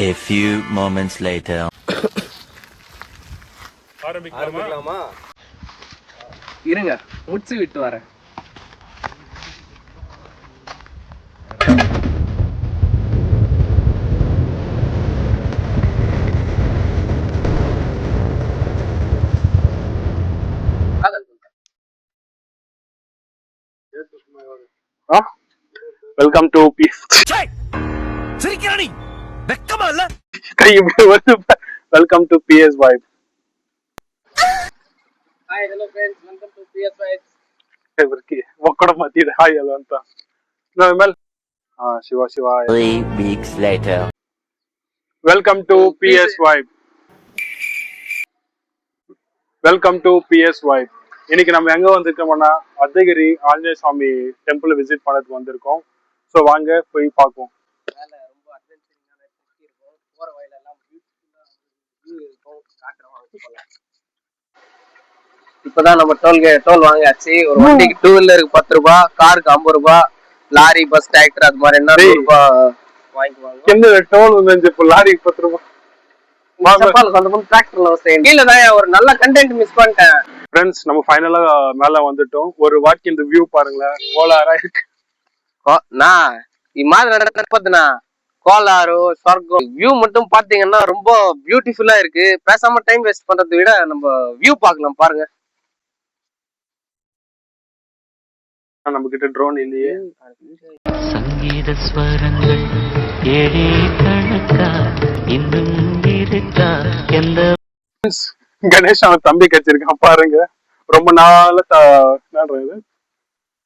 A few moments later. ஆரம்பிக்கலாமா? இருங்க முடிச்சு விட்டு வரேன். வெல்கம் டு சிரிக்கிறானி வெக்கமா இல்ல welcome to PS vibe. Hi hello friends, welcome to PS vibe. ఎవరికి ఒక్కడ మధ్య హాయ్ హలో అంతా normal Shiva 3 weeks later. Welcome to PS vibe. Welcome to PS vibe. இன்னைக்கு நம்ம எங்க வந்திருக்கோம்னா அர்த்தகிரி ஆஞ்சநேய சுவாமி டெம்பிள் விசிட் பண்ணதுக்கு வந்திருக்கோம். ஸோ வாங்க போய் பார்ப்போம். மேல ரொம்ப அட்வென்ச்சரிங்கான ட்ரிப் இருக்கும். போற வழியில எல்லாம் பியூட்டிஃபுல்லா வியூ இருக்கும். காட்டுறோம், வாங்க போலாம். இப்பதான் நம்ம டோல் வாங்கியாச்சு. ஒரு வண்டிக்கு 2 வீலருக்கு 10 ரூபாய், காருக்கு 50 ரூபாய், லாரி பஸ் டிராக்டர் அது மாதிரி என்ன ரூபாய் வாங்கிக்குவாங்க. எந்த டோல் வந்து இப்போ லாரிக்கு 10 ரூபாய் ஒரு நல்ல கண்டென்ட் மிஸ் பண்ணிட்டேன். ஃப்ரெண்ட்ஸ், நம்ம ஃபைனலா மேல வந்துட்டோம். ஒரு வாட்டி இந்த வியூ பாருங்களேன், கோலாரா இருக்கு. கோலாறு சொர்க்கம் வியூ மட்டும் பாத்தீங்கன்னா ரொம்ப பியூட்டிஃபுல்லா இருக்கு. பேசாம டைம் வேஸ்ட் பண்றதை விட நம்ம வியூ பார்க்கலாம். பாருங்க, நம்ம கிட்ட ட்ரோன் இல்லையே. சங்கீத ஸ்வரங்கள் ஏழே கணக்கா இன்னும் இருக்கா எந்த கணேஷ் அவன் தம்பி கச்சிருக்கான் பாருங்க. ரொம்ப நாள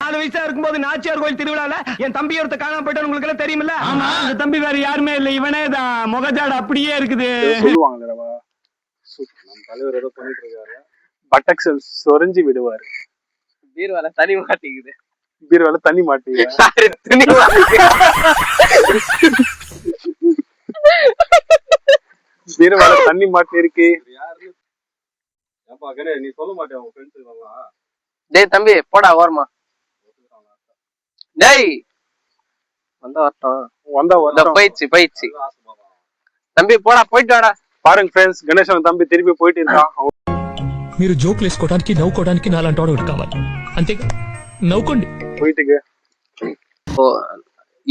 4 வயசா இருக்கும்போது நாச்சியார் கோயில் திருவிழால என் தம்பி ஒருத்த காணாம போயிட்டு உங்களுக்கு எல்லாம் தெரியுமில்ல? அந்த தம்பி வேற யாருமே இல்ல, இவனே தான். முகஜாடு அப்படியே இருக்குது. சொல்லுவாங்க நம்ம தலைவர் ஏதோ பண்ணிட்டு இருக்காரு. பட்டக்ஸ் சொரிஞ்சு விடுவாரு. பீர்வால தனி மாட்டிக்குது. பீர்வால தண்ணி மாட்டீங்க. பீர்வால தண்ணி மாட்டி இருக்கு. நீ சொல்ல மாட்டேன் உங்க ஃப்ரெண்ட்ஸ். டேய் தம்பி போடா ஓரமா. டேய் வந்தா போயிடுச்சு தம்பி போடா, போயிட்டு வாடா. பாருங்க ஃப்ரெண்ட்ஸ், கணேஷன் தம்பி திருப்பி போயிட்டு இருக்கான். మీరు జోకులు వేసుకోవడానికి నవ్వుకోవడానికి నాలాంటి వాడు కావాలి, అంతేగా? నవ్వుకోండి போயிட்டுக்கு.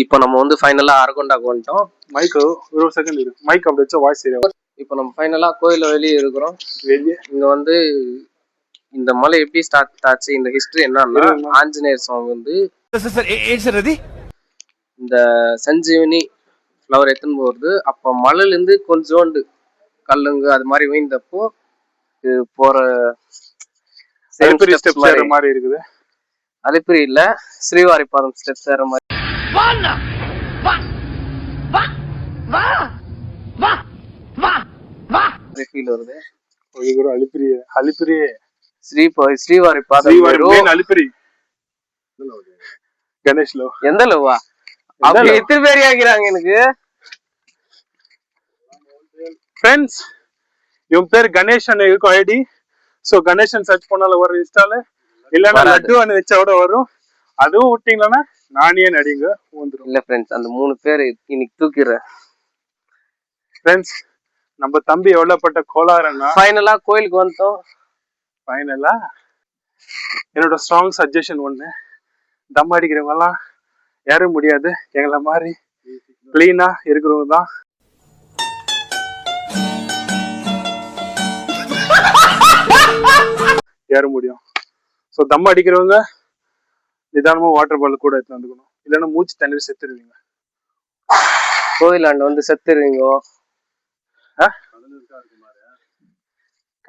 இப்போ நம்ம வந்து ஃபைனலா அரகொண்டாக்கு வந்துட்டோம். மைக் ஒரு செகண்ட் இரு, மைக் அப்படி வச்சா வாய்ஸ் சரியா. இப்போ நம்ம ஃபைனலா கோயில வெளியே இருக்கிறோம். வெளியே இங்க வந்து இந்த மலை எப்படி ஸ்டார்ட் ஆச்சு, இந்த ஹிஸ்டரி என்னன்னா, ஆஞ்சநேயர் சுவாமி வந்து இந்த சஞ்சீவனி ஃப்ளவர் எடுத்துன்னு போறது. அப்ப மலையில இருந்து கொஞ்சோண்டு கல்லுங்க அது மாதிரி வீழ்ந்தப்போ போற மாதிரி இருக்குது. அலிப்பிரி இல்ல, ஸ்ரீவாரிபாதம் ஸ்டெப்ஸ் ஏற மாதிரி ஃபீல் வருது. அலிப்பிரியே ஸ்ரீவாரிபாதம் அலிப்பிரி கணேஷ் லோ எந்த லோவா அப்படி எத்தனை பேர் ஆகிறாங்க எனக்கு. ஃப்ரெண்ட்ஸ், இவன் பேர் கணேஷன் இருக்கும் ஐடி. சோ கணேஷன் சர்ச் பண்ணால வரும் இன்ஸ்டால. இல்லன்னா லட்டு அனு வச்சோட வரும். அதுவும் விட்டீங்கன்னா நானே நடிங்க வந்துடும். இல்ல ஃப்ரெண்ட்ஸ், அந்த 3 பேர் இன்னைக்கு தூக்கிடுறேன். ஃப்ரெண்ட்ஸ், நம்ம தம்பி எவ்வளவுப்பட்ட கோளாறுன்னா ஃபைனலா கோயிலுக்கு வந்துட்டோம். ஃபைனலா என்னோட ஸ்ட்ராங் சஜஷன் ஒண்ணு, தம் அடிக்கிறவங்க எல்லாம் ஏற முடியாது. எங்களை மாதிரி கிளீனா இருக்கிறவங்க தான் ஏற முடியும். ஸோ தம் அடிக்கிறவங்க நிதானமா வாட்டர் பாட்டில் கூட எடுத்து வந்துக்கணும், இல்லைன்னா மூச்சு தண்ணீர் செத்துருவீங்க. கோயிலாண்ட வந்து செத்துருவீங்க.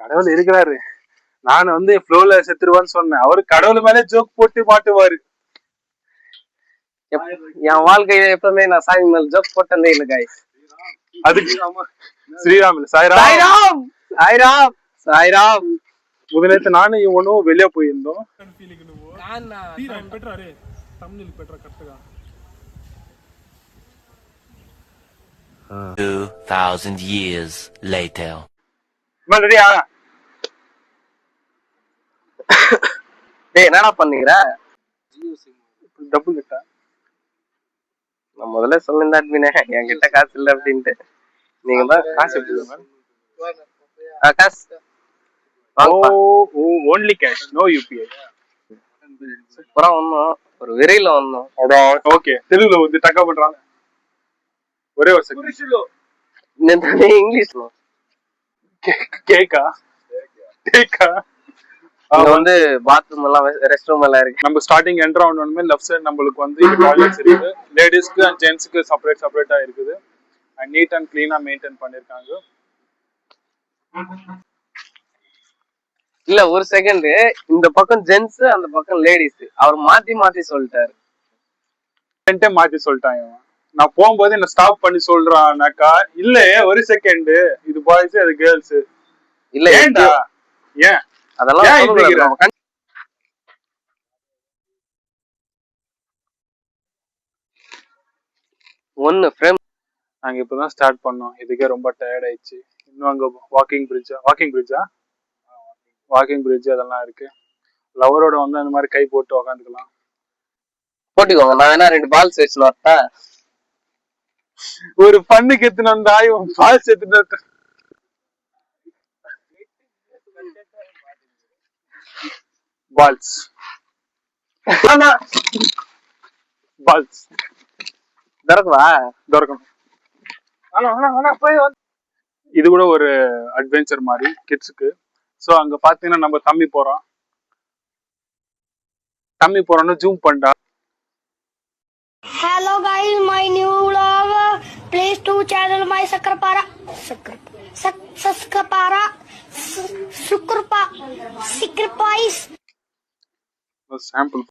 கடவுள் இருக்கிறாரு. நான் வந்து ஃப்ளோல செத்துருவான்னு சொன்னேன். அவரு கடவுள் மேலே ஜோக் போட்டு மாட்டுவாரு. என் வாழ்க்கையில எப்பவுமே நான் சாமி மேல ஜோக் போட்டதே இல்லை காய். அதுக்கு ஸ்ரீராம் இல்ல சாய்ராம் சாய்ராம் சாய்ராம் சாய்ராம். முதலேத்து நானும் இவனும் வெளியே போயிருந்தோம். 2000 years later. டேய் என்னடா பண்ணீங்கற? டபுள் கிட்ட நான் முதல்ல சொல்லிருந்தா அட்மினே என்கிட்ட காசு இல்ல அப்படின்ட்டு. நீங்க தான் காசு எடுத்துக்கோங்க. காசு வாங்கப்பா. Only cash, no UPI. சூப்பரா வந்தோம், ஒரு விரையில வந்தோம். ஓகே, தெலுங்குல வந்து டக்கா பண்றாங்க. ஒரே ஒரு செகண்ட். இங்கிலீஷ்ல கேக்கா இங்க வந்து பாத்ரூம் எல்லாம் ரெஸ்ட் ரூம் எல்லாம் இருக்கு. நம்ம ஸ்டார்டிங் என்டர் ஆனோடனே லெஃப்ட் சைடு நம்மளுக்கு வந்து டாய்லெட்ஸ் இருக்கு. லேடிஸ்க்கு அண்ட் ஜென்ட்ஸ்க்கு செப்பரேட்டா இருக்குது. அண்ட் நீட் அண்ட் கிளீனா மெயின்டைன் பண்ணிருக்காங்க. இல்ல ஒரு செகண்ட், இந்த பக்கம் ஜென்ட்ஸ் அந்த பக்கம் லேடிஸ், அவர் மாத்தி சொல்லிட்டாரு. மாத்தி சொல்லிட்டாங்க. நான் போகும்போது என்ன ஸ்டாப் பண்ணி சொல்றானாக்கா, இல்ல ஒரு செகண்ட், இது பாய்ஸ் அது கேர்ள்ஸ். இல்ல ஏன்டா ஏன் அதெல்லாம் ஒன்னு ஃப்ரேம். நாங்க இப்பதான் ஸ்டார்ட் பண்ணோம். இதுக்கே ரொம்ப டயர்ட் ஆயிடுச்சு. இன்னும் அங்க வாக்கிங் பிரிட்ஜ் அதெல்லாம் இருக்கு. லவரோட வந்து அந்த மாதிரி கை போட்டு உக்காந்துக்கலாம். போட்டுக்கோங்க, நான் வேணா 2 பால்ஸ் வச்சு வரட்டா? ஒரு பண்ணுக்கு எத்தனை வந்தா இவன் பால்ஸ் எத்தனை பால்ஸ் திறக்கணும். இது கூட ஒரு அட்வென்ச்சர் மாதிரி கிட்ஸுக்கு. சோ அங்க பாத்தீங்கன்னா நம்ம தம்பி போறோம்னு ஜூம் பண்ணா. Hello guys, my new vlog. Please to channel my Sakrapara. Sakrapara. Sakrapara. Sakrapara. Sample